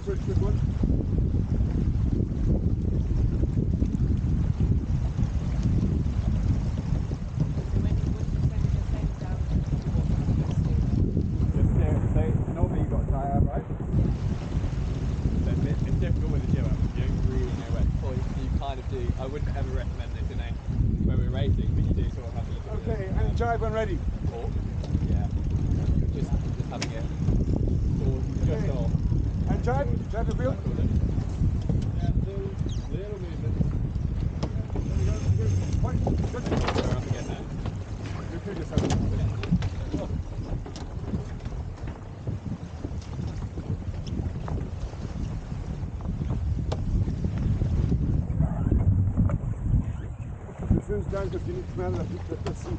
quick one. Normally you've got to try it out, right? It's difficult with the duo. You don't really know where to point. You kind of do. I wouldn't ever recommend this when we're racing, but you do sort of have to look at Okay, and Gybing ready. Fork. Yeah. Just having it just off. And drive the wheel. Yeah, little movement. There we go. Right, good. We're up again now. You kill yourself. Down because you need to smell the seat.